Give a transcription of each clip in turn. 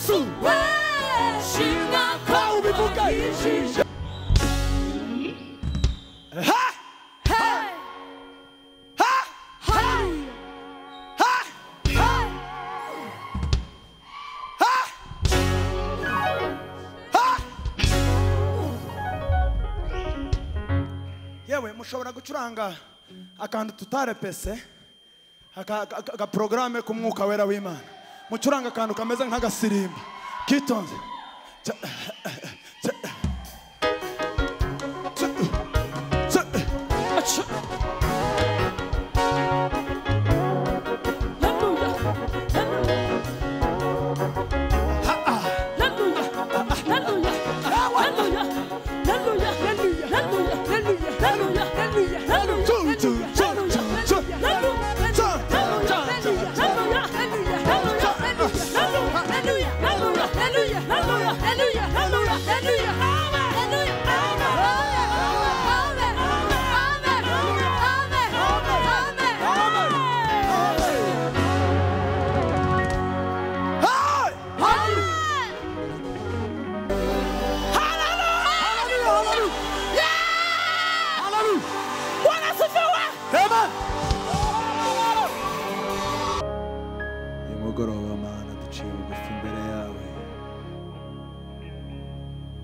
Yesu shimwa ko ubivuga yishije ha ha ha ha ha ha. Yewe mushobora gucuranga akantu tutarepese aka programme ku mwuka wera w'Imana mucuranga akantu kameze nk'agasirimba kitonze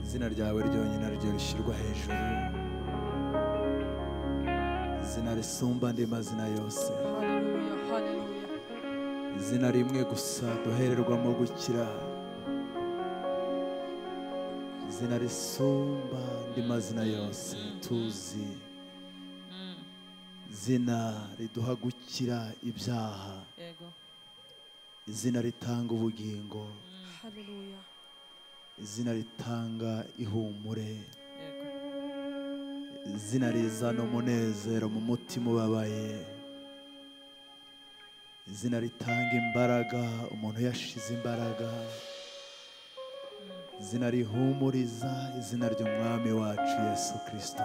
izina ryawe ryonyine ryo rishyirwa hejuru, izina risumba andi mazina yose, izina rimwe gusa duhererwamo gukira, izina risumba andi mazina yose tuzi, izina riduha gukira ibyaha, izina ritanga ubugingo, izina ritanga ihumure, izina rizana umunezero mu mutima ubabaye, izina ritanga imbaraga umuntu yashize imbaraga, izina rihumuriza, izina ry'umwami wacu Yesu Kristo.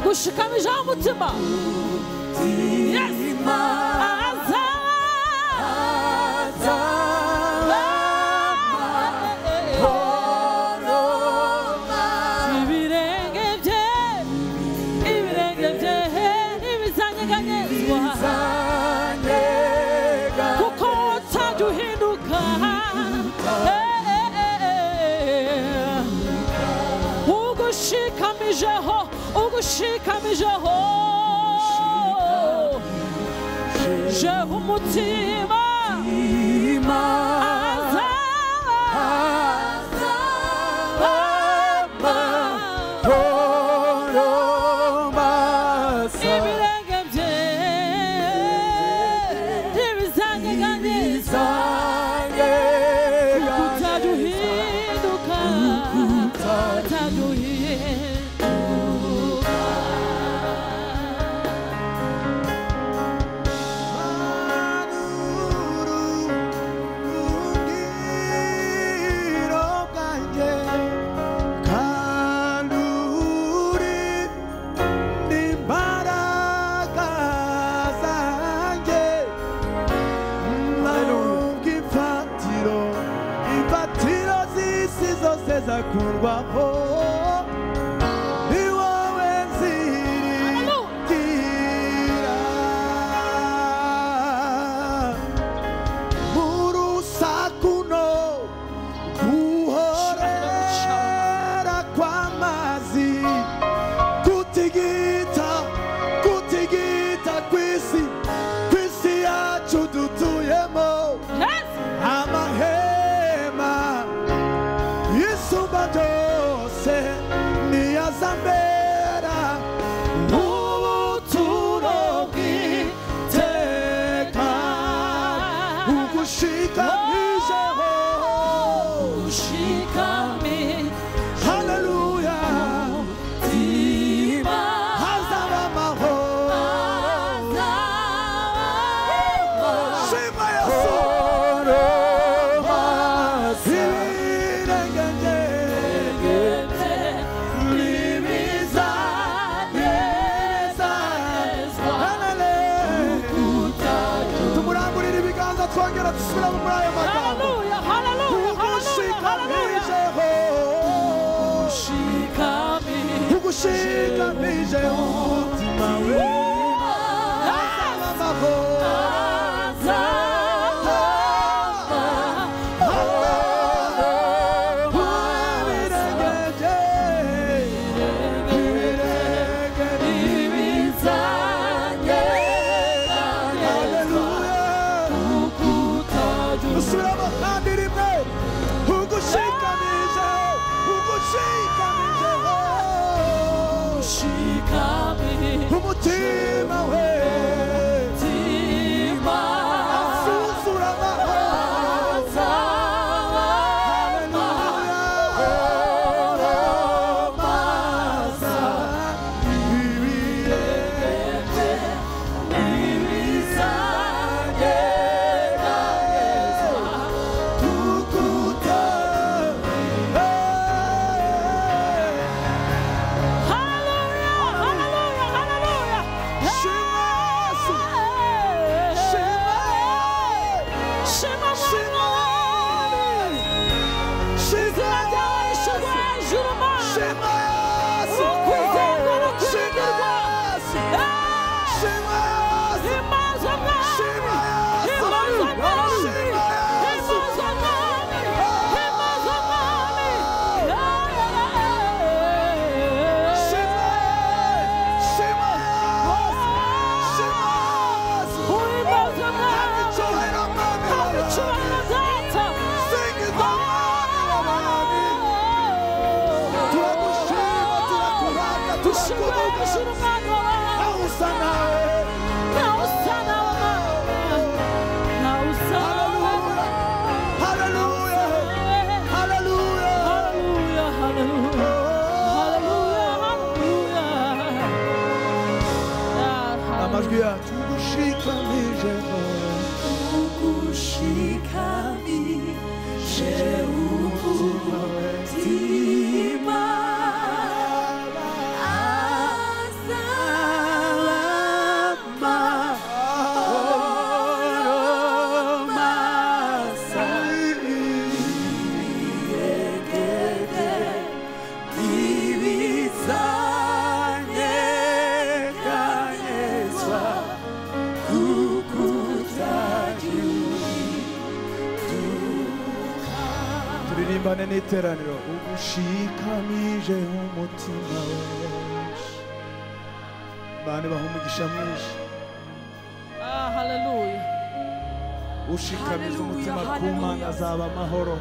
Gushikamijeho umutima. Yes. Ugushikamijeho umutima neza kurwaho ni wowe nziringira mu rusaku no guhorera kw'amazi gutigita kw'isi yacu dutuyemo amahema yisumba byose niyazambera ubuturo bw'iteka ugushikamijeho haleluya hazaba amahoro shima Yesu twongera dusubira muri aya magambo ugushikamijeho umutima we umutima we asuzura amajwi yacu ugushikamijeho umutima turirimbane n'iteraniro ugushikamije umutima we bane baha umugisha mwinshi haleluya ushikamiza umutima ku Mana azaba amahoro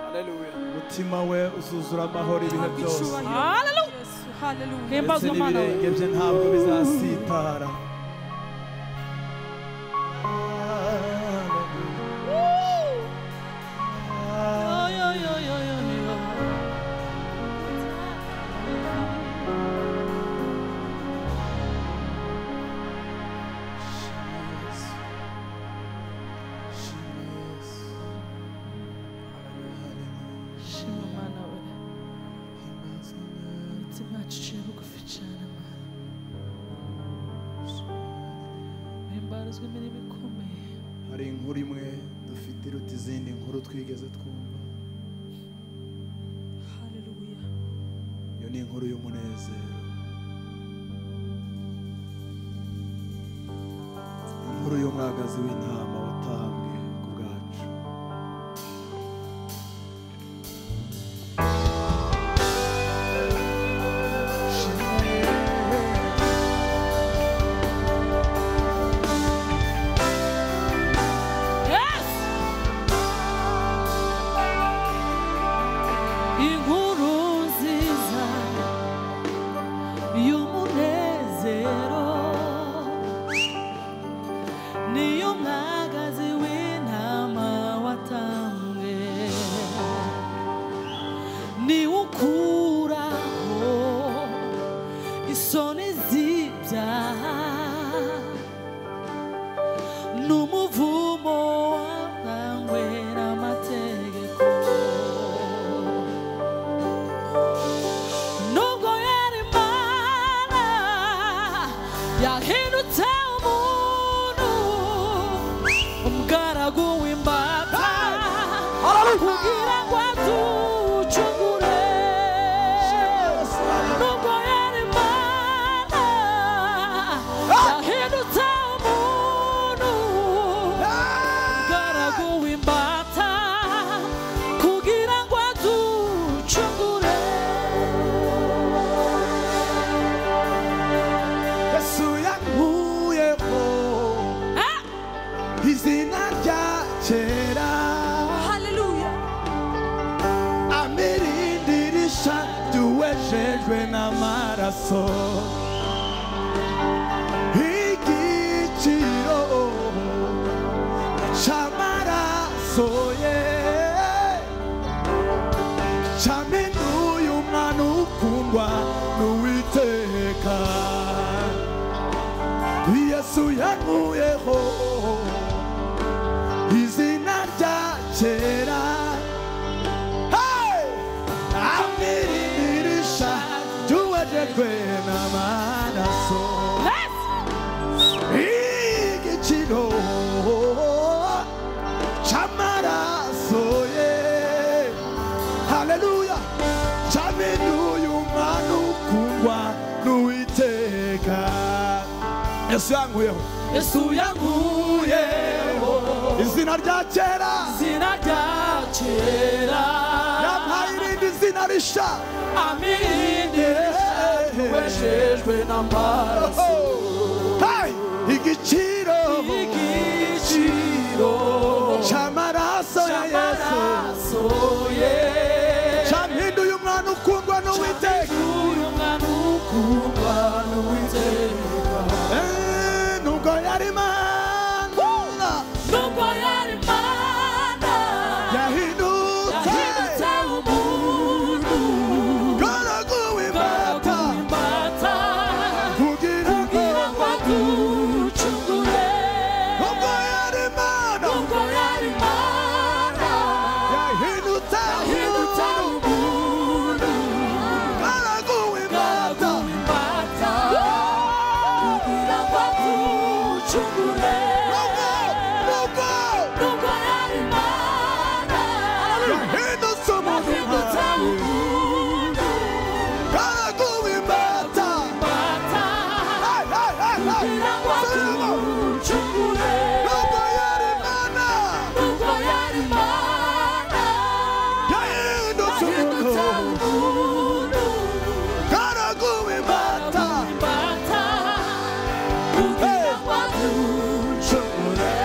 haleluya umutima we uzuzura amahoro ibihe byose haleluya himbazwa Mana we ibirenge bye ntabwo bizasitara hari inkuru imwe dufite iruta izindi nkuru twigeze twumva inkuru y'umunezero, inkuru y'umwagazi w'intama watambwe ku bwacu. Yesu yankuyeho izina rya kera yampaye irindi zina risha weshejwe n'amaraso igiciro cy'amaraso ya Yesu cyampinduye umwana ukundwa n'Uwiteka nubwo yari Imana yahindutse umuntu garaguwe imbata kugira ngo aducungure. nubwo yari Imana yahindutse umuntu garaguwe imbata kugira ngo aducungure. Nubwo yari Imana yahindutse umuntu garaguwe imbata kugira ngo aducungure. nubwo yari Imana yahindutse umuntu garaguwe imbata kugira ngo aducungure.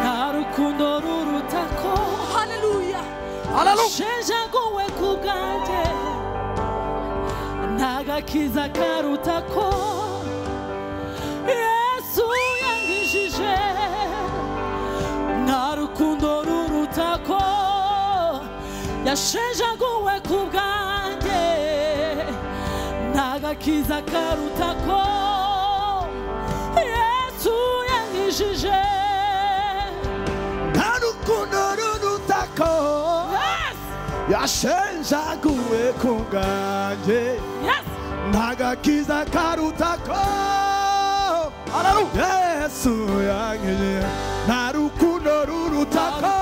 Nta rukundo rurutako shenjaguwe ku bwanjye, nta gakiza karutako Yesu yangishije. Nta rukundo rurutako yashenjaguwe ku bwanjye, nta gakiza karutako Yesu yangishije. nta rukundo rurutako yashenjaguwe ku bwanjye, nta gakiza karutako Yesu yangije. nta rukundo rurutako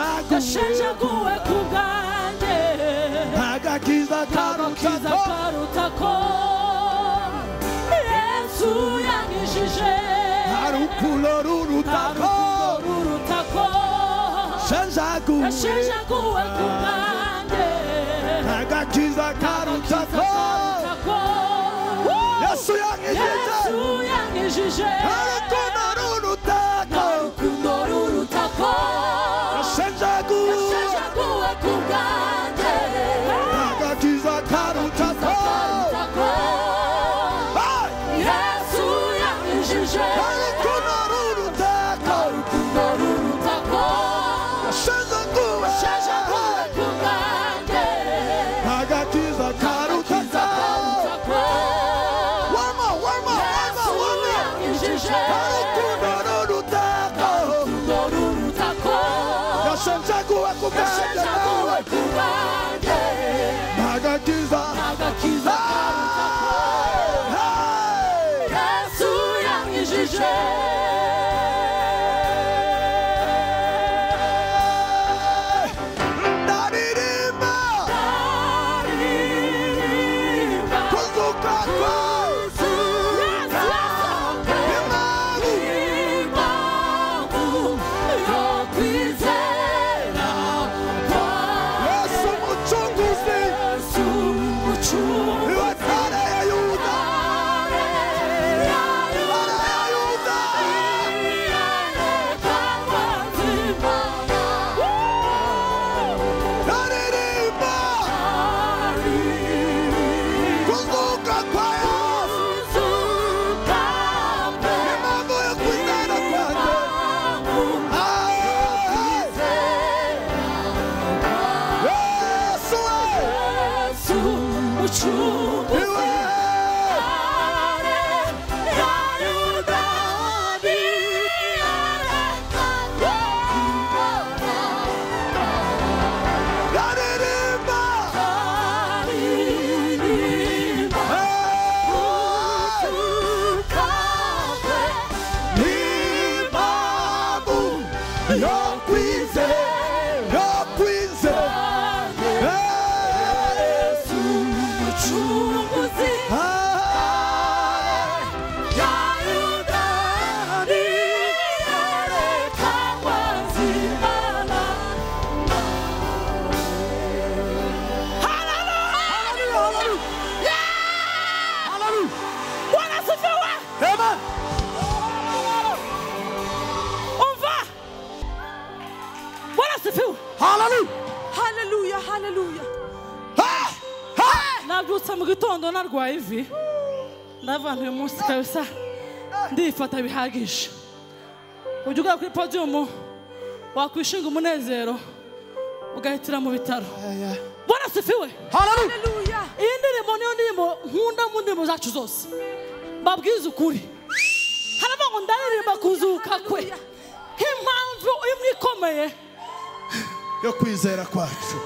yashenjaguwe ku bwanjye agakiza karutako Yesu yanyijije urukundo rurutako yashenjaguwe ku bwanjye agakiza karutako Yesu yanyijije urukundo rurutako yashenjaguwe ku bwanjye agakiza karutako Yesu yanyijije urukundo rurutako yashenjaguwe ku bwanjye agakiza karutako yashenjaguwe ku bwanjye agakiza Yesu yanyijije ndaririmba kuzuka kwawe nabyutse mu gitondo narwaye ivi ndavantu uyu munsi kabisa ndifata bihagije ujya ugera kuri podium wakwishinga umunezero ugahitira mu bitaro Bwana sifiwe haleluya iyi ndirimbo niyo ndirimbo nkunda mu ndirimbo zacu zose mbabwiza ukuri haraba ngo ndaririmba kuzuka kwe nk'impamvu imwe ikomeye yo kwizera kwacu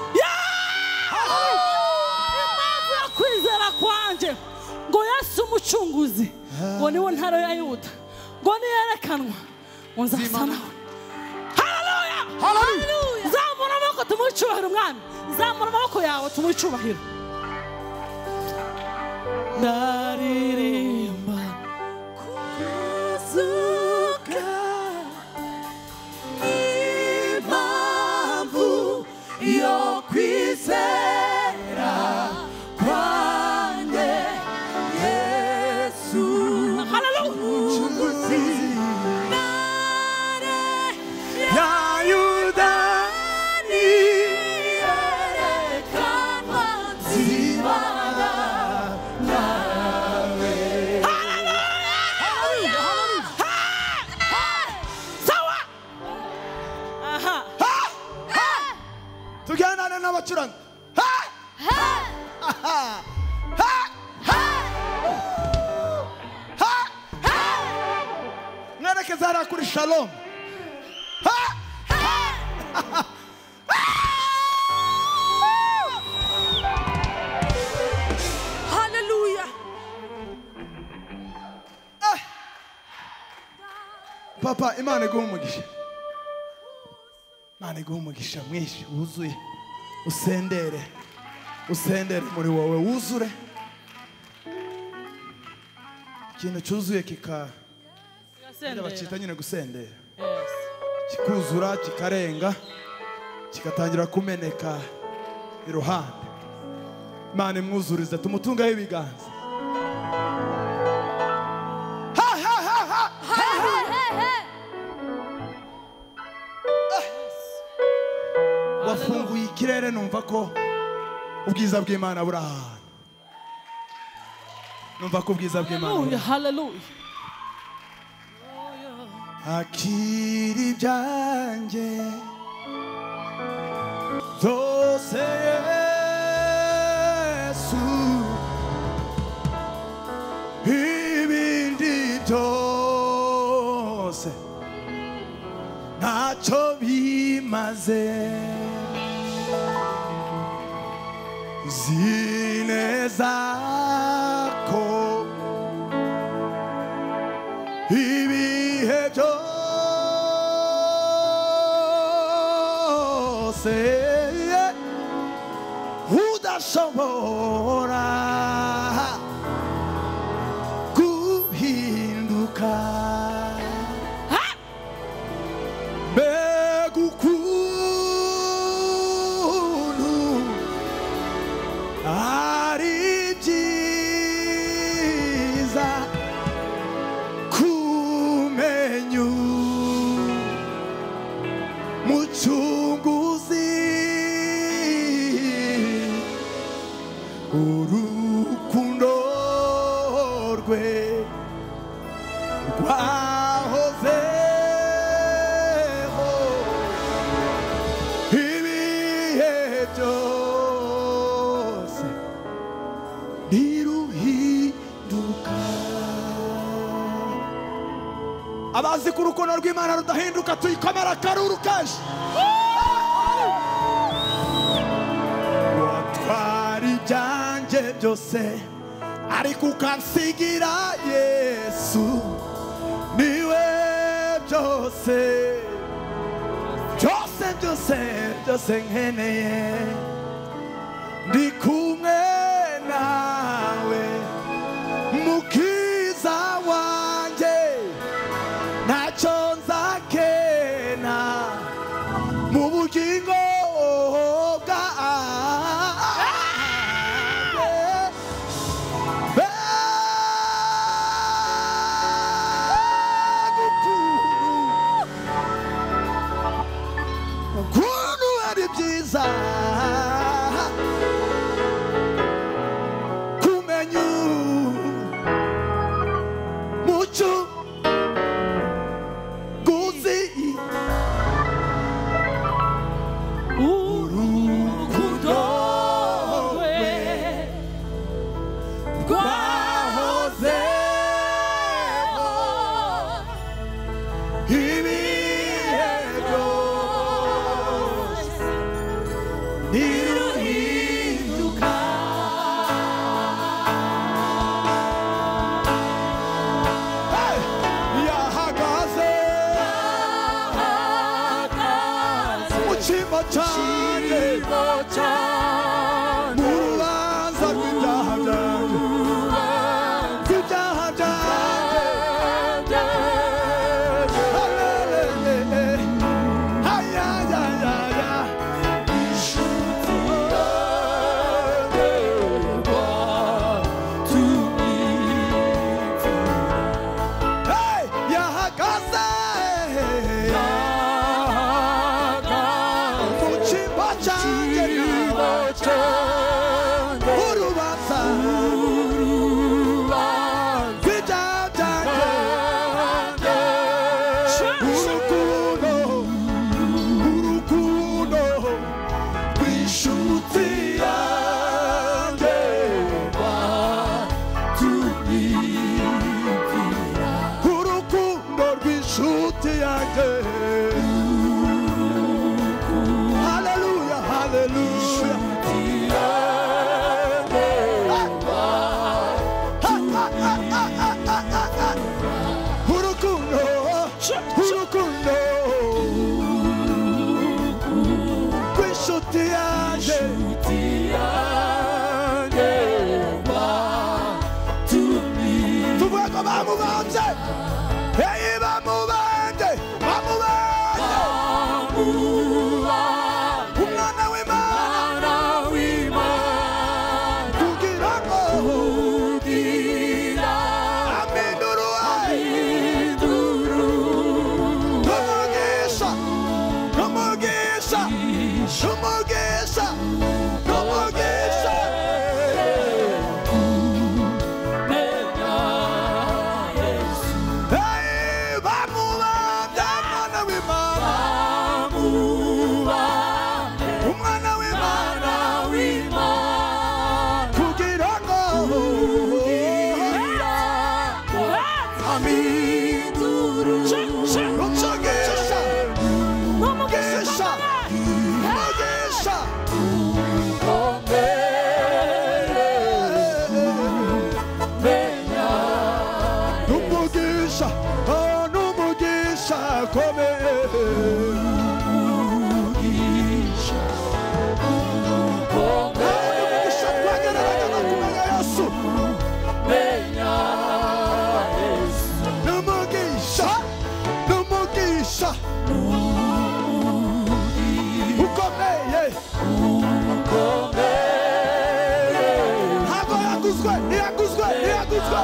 impamvu yo kwizera kwanjye ngo Yesu umucunguzi ngo niwe ntara ya Yuda ngo niyerekanwa ngo nzasa nawe haleluya zamura amaboko tumuhe icyubahiro mwami zamura amaboko yawe tumuhe icyubahiro ndaririmba kuzuka impamvu yo kwizera kwanjye Yesu umucunguzi ya Yuda niyerekanwa nzibana nawe sawa tugendane n'abacuranga mwerekeza hariya kuri Shalom haleluya papa imana iguhe umugisha Mana iguha umugisha mwinshi wuzuye, usendere muri wowe, wuzure ikintu cyuzuye bacita nyine gusendera, kikuzura kikarenga kikatangira kumeneka iruhande. Imana imwuzurize, tumutungaho ibiganza. Wafunguye ikirere, numva ko ubwiza bw'Imana buri ahantu. Numva ko ubwiza bw'Imana. Hallelujah. Akira ibyanjye byose Yesu, ibindi byose ntacyo bimaze. Uzi neza ko ibihe byose udashobora guhinduka. Mbega ukuntu ari byiza kumenya umucunguzi, urukundo rwe rwahozeho ibihe byose ntiruhinduka. Abazi ko urukundo rw'Imana rudahinduka tuyikomera akaruru kenshi. Watwara ibyanjye byose ariko ukansigira Yesu, niwe byose byose byose byose nkeneye. Ndi kumwe nawe mukiza wanjye, ntacyo nzakena mu bugingo ukuntu ari byiza kumenya umucyo guzi, urukundo rwe rwahozeho ibihe byose ntiruhinduka. Yahagaze mu cyimbo cyanjye, mu rubanza rw'ibyaha byanjye, Hallelujah, hallelujah. Urukundo aminduru umugisha umugisha umugisha n'umugisha n'umugisha komeye n'umugisha twagereranya no kumenya Yesu n'umugisha n'umugisha ukomeye ntabwo yaguzwe ntiyaguzwe ntiyaguzwe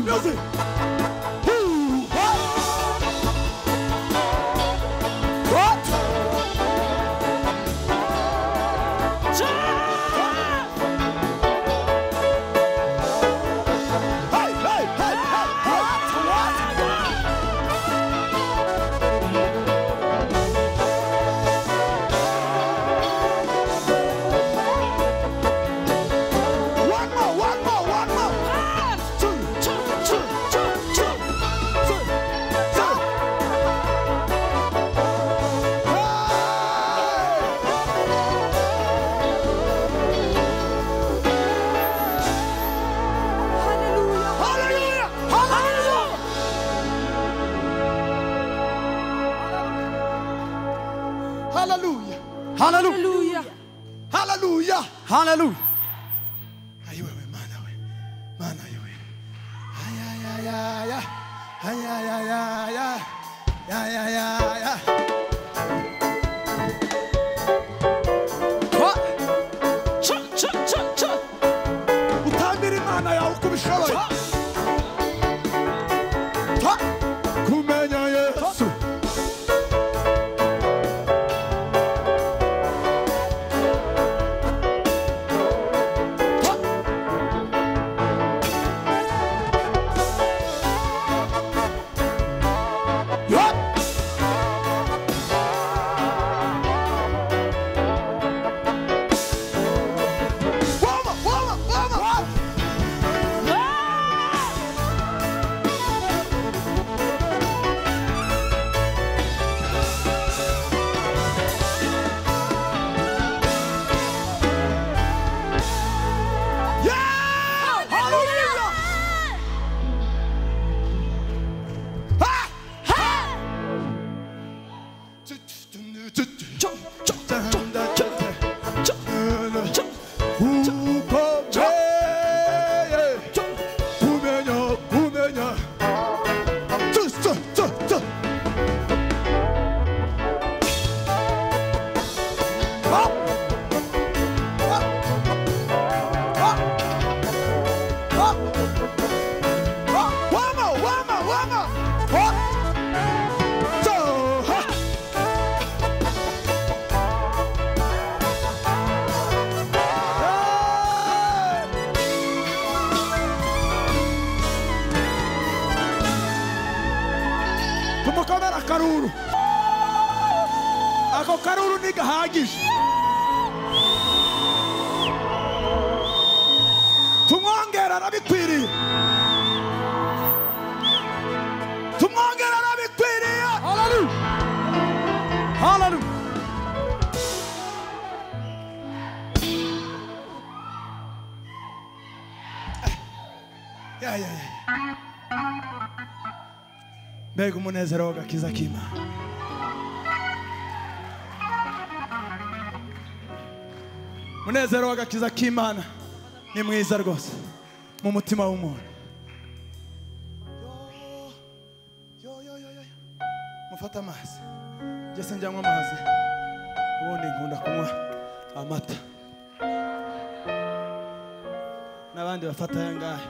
Music. What? Hallelujah. Hallelujah. Hallelujah. Hallelujah. Ayiwe mana we. Mana yiwe. Ay. What? Cha. Utambira imana yawe uko ubishoboye. Kumenya Yesu. akaruru. Ako karuru ntigahagije. Tumwongera arabikwiriye. Tumwongera arabikwiriye. Hallelujah. Hallelujah. Yeah. Mbega umunezero w'agakiza k'Imana. Umunezero w'agakiza k'Imana ni mwiza rwose mu mutima w'umuntu. Mufata amazi. Jese njyanywa amazi. Ubundi nkunda kunywa amata. N'abandi bafata yangahe.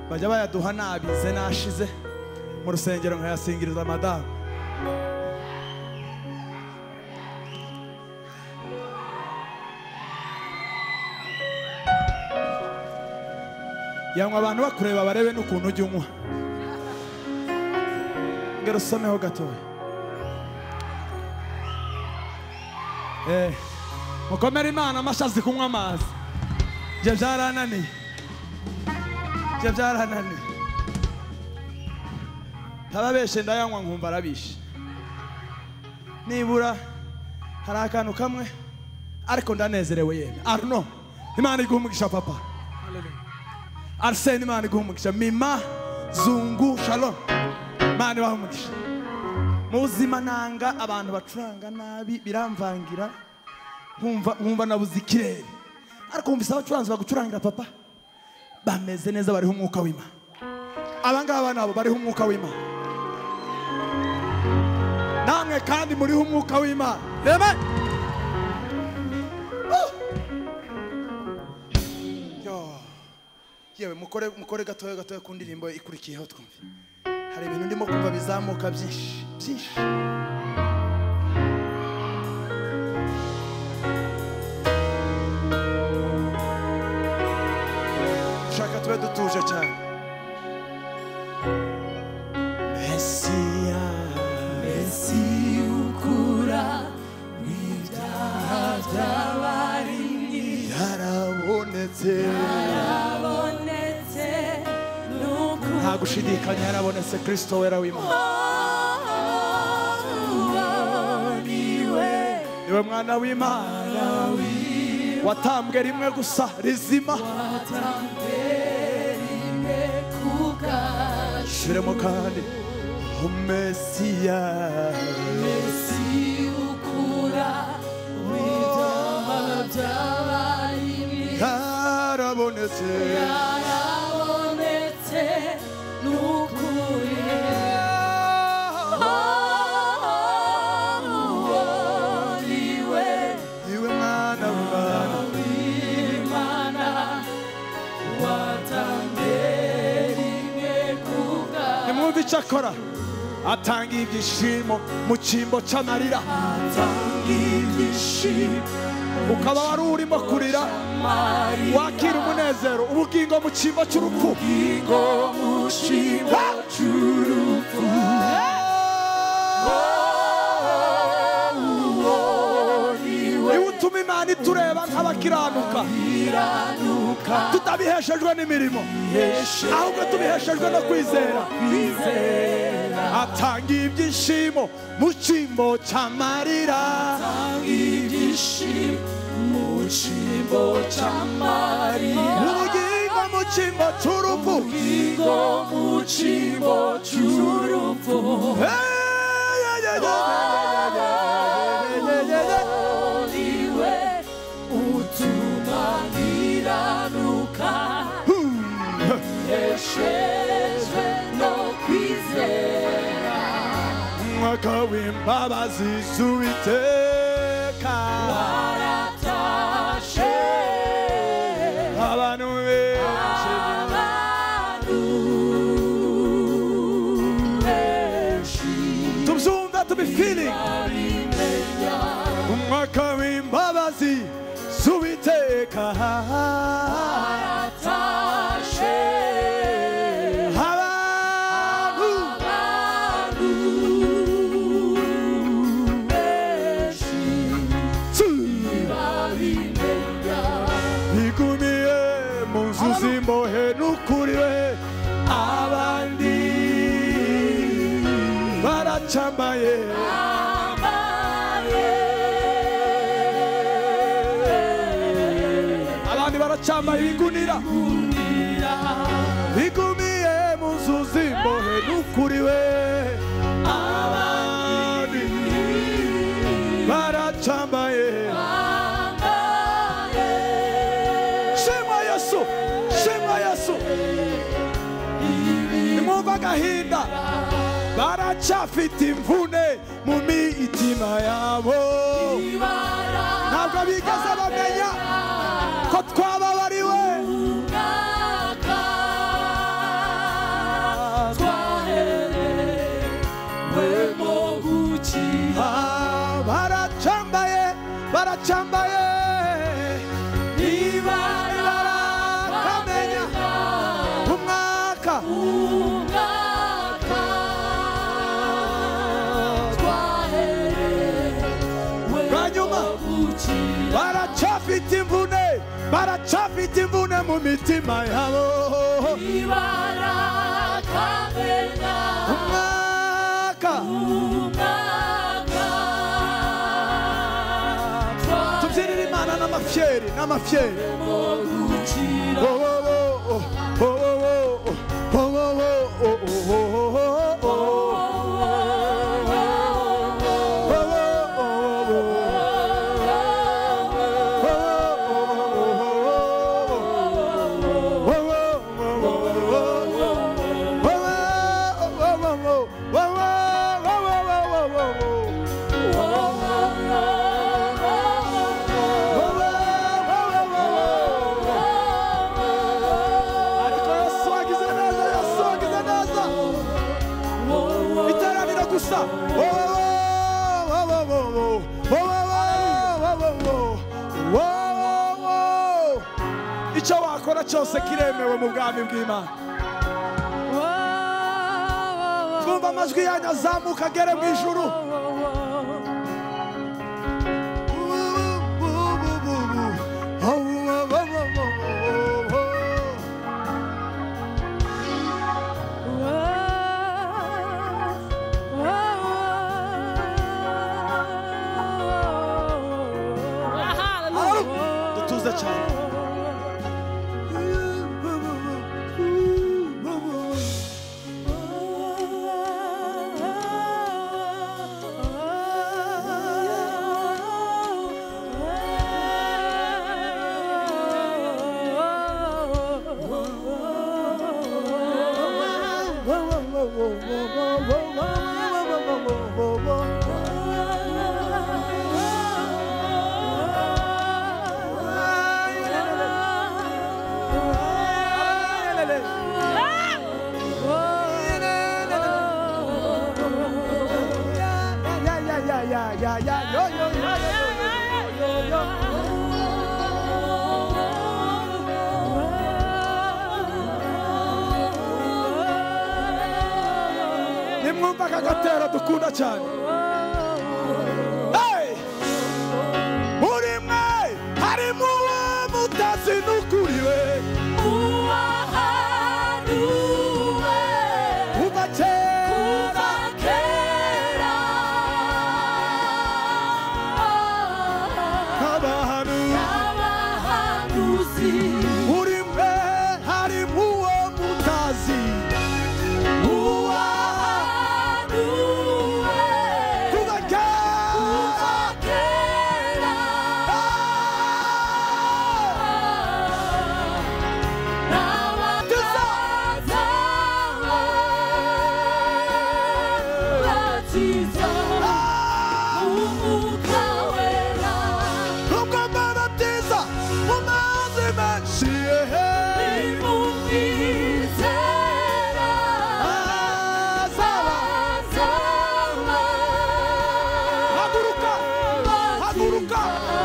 Bajya bayaduha nabize nashize mu rusengero nkayasingiriza madamu. Yanywa abantu bakureba barebe n'ukuntu ujya unywa. Ngero usomeho gatoya. Mukomere Imana amashazi kunywa amazi. Je byarananiye. Ntababeshe ndayanywa nkumva arabishe. Nibura hari akantu kamwe ariko ndanezerewe yeme. Arno Imana iguha umugisha papa. Hallelujah. Arsene Imana iguha umugisha. Mima Zungu Shalom. Imana ibaha umugisha. Mu buzima nanga abantu bacuranga nabi biramvangira. Nkumva nabuze ikirere. Ariko umvise abacuranzi bagucurangira papa bameze neza bariho umwuka w'Imana. Abangaba nabo bariho umwuka w'Imana. Namwe kandi muriho umwuka w'Imana. Amen. Yewe mukore gatoya ku ndirimbo ikurikiyeho twumve. Hari ibintu ndimo kumva bizamuka byinshi. Shaka tube dutuje cyane. Messi ukura w'ibyaha by'abarimyi yarabonetse nta gushidikanya yarabonetse. Kristo wera w'Imana. Niwe mwana w'Imana watambwe rimwe gusa rizima. Shiremo kandi Mesiya ukura w'ibyaha by'abarimyi yarabonetse n'ukuri. Niwe mwana w'Imana watambwe rimwe kubwa. Nimwumve icyo akora. Atanga ibyishimo mu cyimbo cy'amarira. Ukaba wari urimo kurira wakira umunezero. Ubugingo mu cyimbo cy'urupfu. Niwe utuma Imana itureba nk'abakiranuka tutabiheshejwe n'imirimo ahubwo tubiheshejwe no kwizera. Atanga ibyishimo mu cyimbo cy'amarira. Ubugingo mu cyimbo cy'urupfu. Niwe utuma nkiranuka heshejwe no kwizera. Umwaka w'imbabazi z'Uwiteka waratashe abantu benshi. Tubyumva tubifeeling. Umwaka w'imbabazi z'Uwiteka waratashe abantu baracambaye abandi baracambaye ibigunira bigumiye mu nzu z'imbohe n'ukuri we abandi baracambaye shima Yesu shima Yesu nimwumva agahinda baracafite imvune mu mitima yabo ntabwo bigeze bamenya ko twababariwe baracambaye baracambaye barakamenya umwaka banyuma baracafite imvune baracafite imvune mu mitima yabo umwaka tubyinira Imana n'amafyeri n'amafyeri icyo wakora cyose kiremewe mu bwami bw'Imana twumva amajwi yanyu azamuka agere mu ijuru dutuze cyane nimwumva aka gatero dukunda cyane muri mwe harimo uwo mutazi n'ukuri we uwahanuwe kuva kera nk'abahanuzi muri mwe harimo uwo mutazi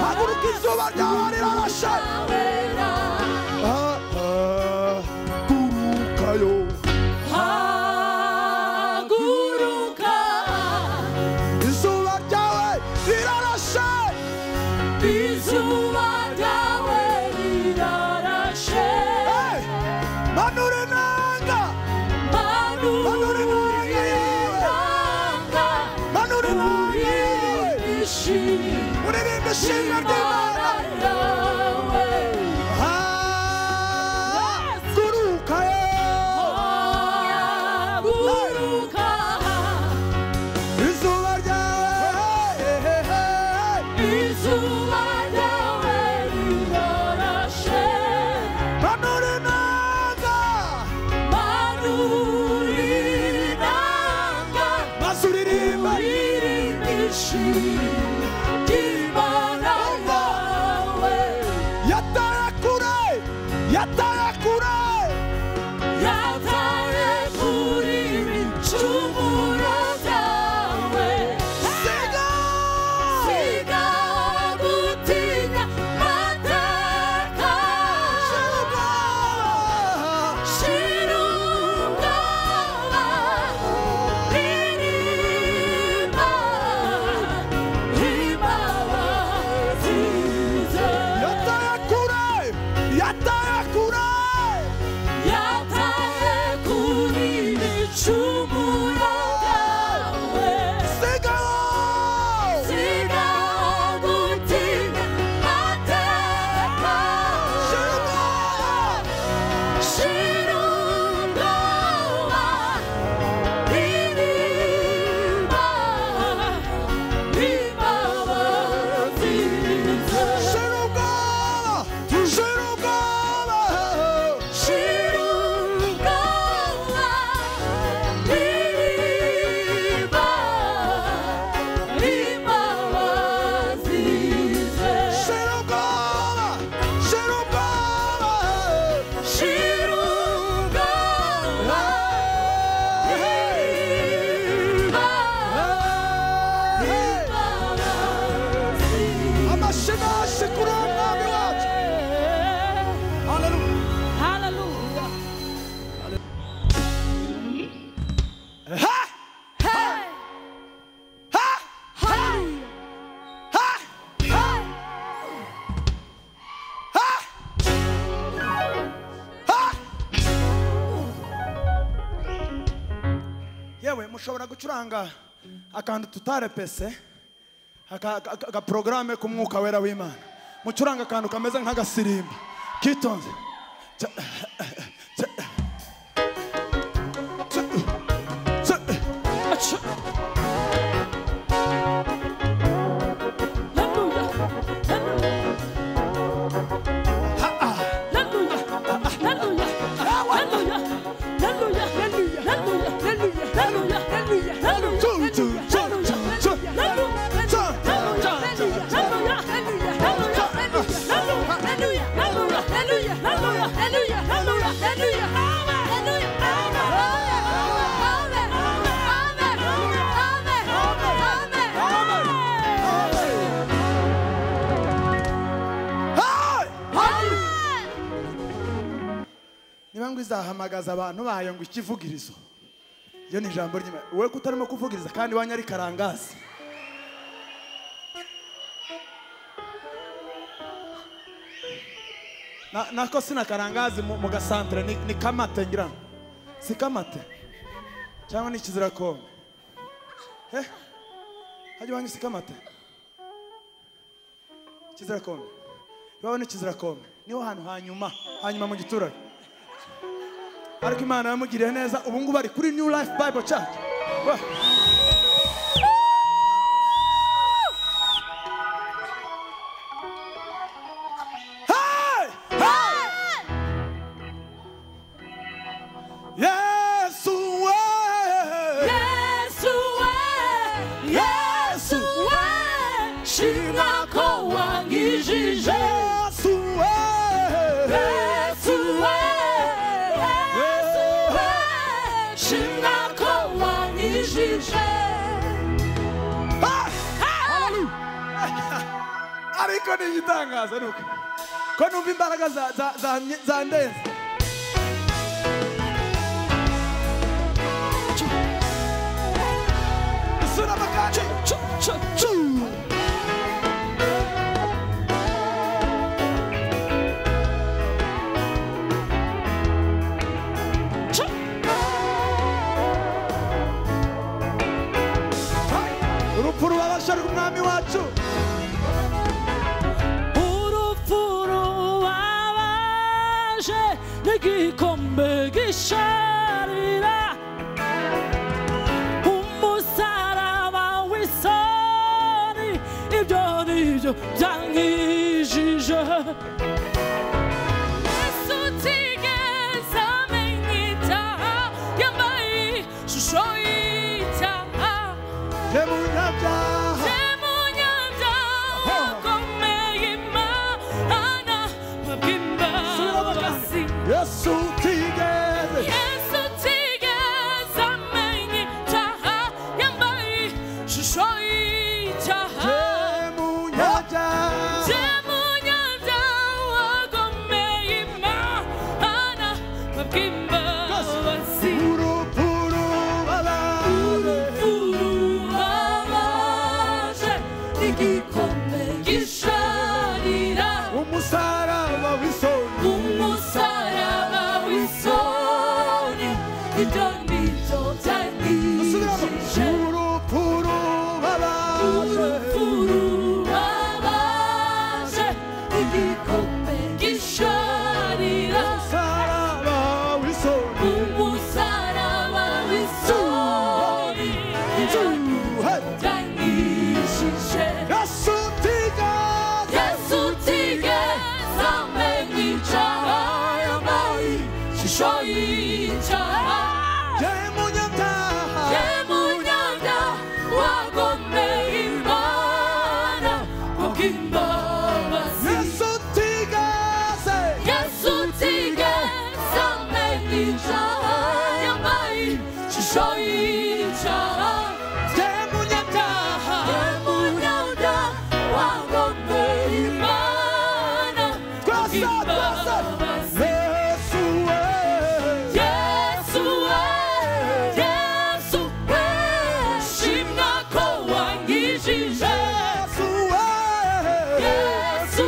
haguruka izuba ryawe rirarashe hagurukayo haguruka izuba ryawe rirarashe izuba ryawe rirarashe manura inanga manura inanga ishimwe ry'Imana yawe haguruka haguruka izuba ryawe izuba ryawe rirarashe manura inanga manura inanga maze uririmba uririmbishi ry'Imana yawe yataye kure yataye kure yataye kuri ibicumuro byawe siga siga gutinya mateka shira ubwoba ririmba imbabazi ze yataye kure yataye kure yataye kuri ibicumuro byawe siga siga gutinya mateka shira ubwoba ririmba imbabazi ze shira ubwoba shira ubwoba shira ubwoba ririmba imbabazi ze shira ubwoba shira ubwoba shira ubwoba ririmba imbabazi amashinashi kuri uwo mwami wacu haleluya Hallelujah. ha Hey! ha Hallelujah. ha ha ha yewe mushobora gucuranga akantu tutarepese agaporogaramu k'umwuka wera w'Imana mucuranga akantu kameze nk'agasirimba kitonze niba ngo izahamagaza abantu bayo ngo ikivugirizo iyo ni ijambo ry'Imana wowe kutarimo kuvugiriza kandi wanya ari karangazi nako sina karangazi mu gasantere ni kamate ngira ngo si kamate cyangwa ni ikizirakombe hajya wanyu si kamate ikizirakombe iwawe ni ikizirakombe niho hantu hanyuma mu giturage ariko Imana yamugiriye neza ubu ngubu ari kuri New Life Bible Church ariko ni igitangaza nuko ko numva imbaraga zandenze isura makanje urupfu rubabasha rw'umwami wacu waje n'igikombe gisharira umusaraba w'isoni ibyo nibyo byankijije Yesu utigeze amenya icyaha yambaye ishusho y'icyaha Munyabyaha Yesu utigeze amenya icyaha yambaye ishusho y'icyaha munyabyaha wagomeye Imana bw'imbabazi urupfu rubabaje igikombe gisharira umusaraba w'isoni ibyo nibyo byanyijije urupfu rubabaje igikombe gisharira umusaraba w'isoni byanyijije Yesu utigeze amenya icyaha yambaye ishusho y'icyaha munyabyaha wagomeye Imana kubw'imbabazi Yesu utigeze amenya icyaha yambaye ishusho y'icyaha munyabyaha wagomeye Imana kubw'imbabazi Yesu shimwa ko wangijije Yesu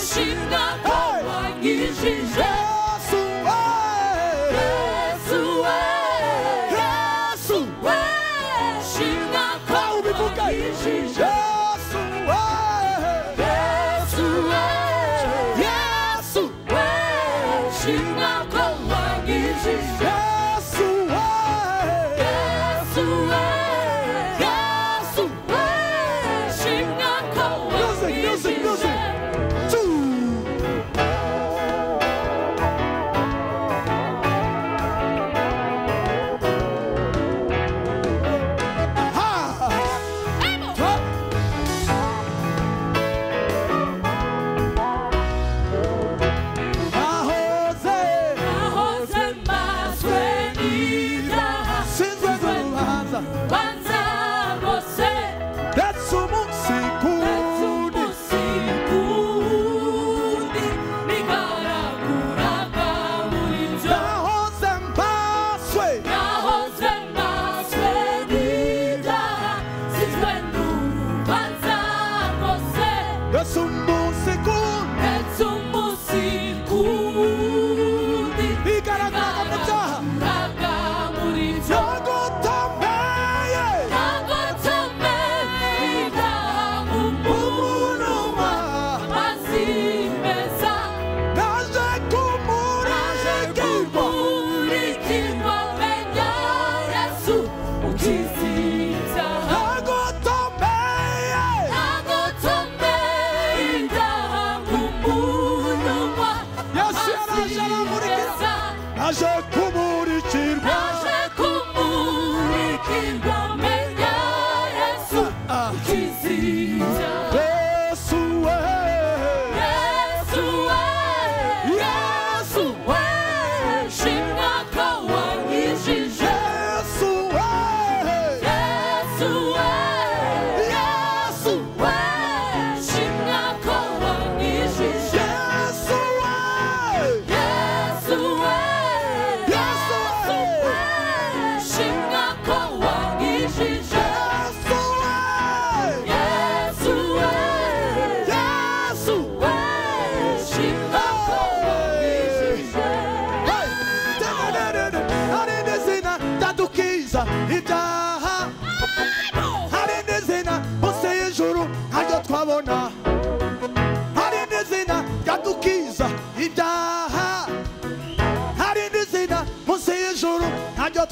shimwa ko wangijije shimwa ko wangijije shimwa ko wangijije shimwa ko wangijije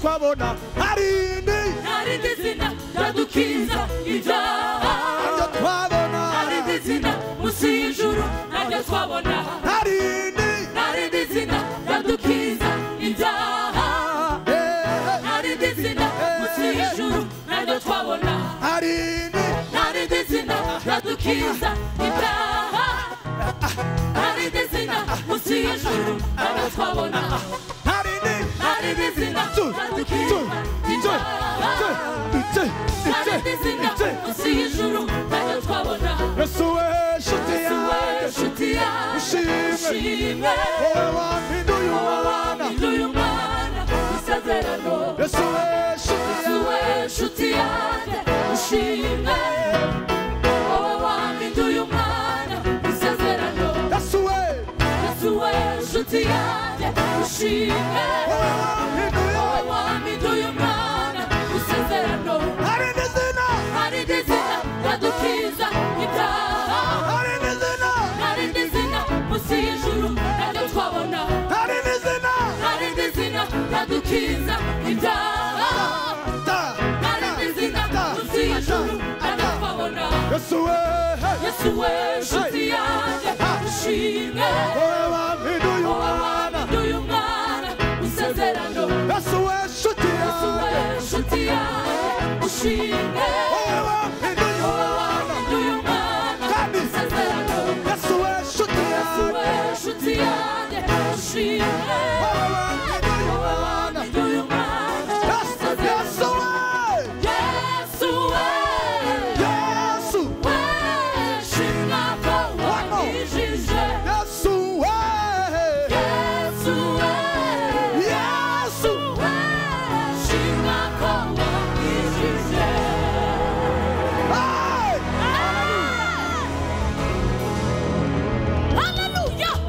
twabona harindi zina ryadukiza ibyaha ntabyo twabona harindi zina munsi y'ijuru ntabyo twabona harindi zina ryadukiza ibyaha harindi zina munsi y'ijuru ntabyo twabona harindi zina ryadukiza ibyaha harindi zina munsi y'ijuru ntabyo twabona harindi zina ryadukiza munsi y'ijuru ntabyo twabona Yesu we nshuti yanjye ushimwe wowe wampinduye umwana isezerano Yesu we nshuti yanjye ushimwe wowe wampinduye umwana isezerano Yesu we nshuti yanjye ushimwe wowe wampinduye umwana isezerano harindi zina ryadukiza ibyaha harindi zina munsi y'ijuru ntabyo twabona harindi zina ryadukiza ibyaha harindi zina munsi y'ijuru ntabyo twabona Yesu we nshuti yanjye ushimwe wowe wampinduye umwana isezerano Yesu we nshuti yanjye ushimwe wowe wampinduye umwana isezerano Yesu we nshuti yanjye ushimwe wowe wampinduye umwana Yesu we shimwa ko wanyijije Yesu we shimwa ko wanyijije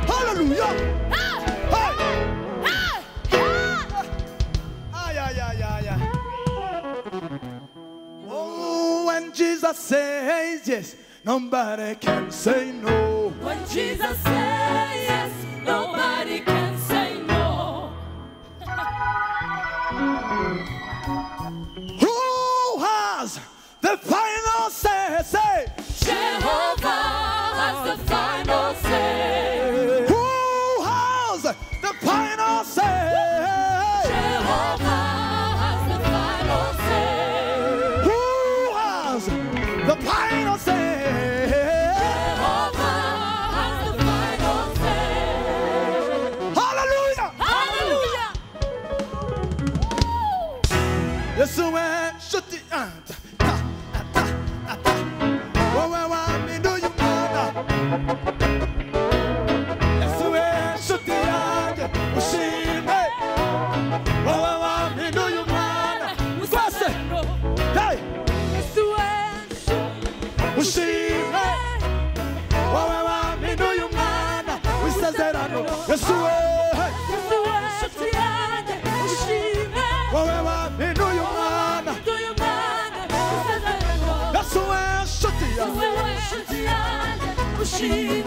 Hallelujah. Oh, when Jesus says yes, nobody can say no. When Jesus says yes, nobody can say no. Who has the final say? Say. Jehovah has the final say. Who has the final say? Jehovah has the final say. Who has the final say? Jehovah has the final say. Hallelujah. Hallelujah. Yes, when shut it out. She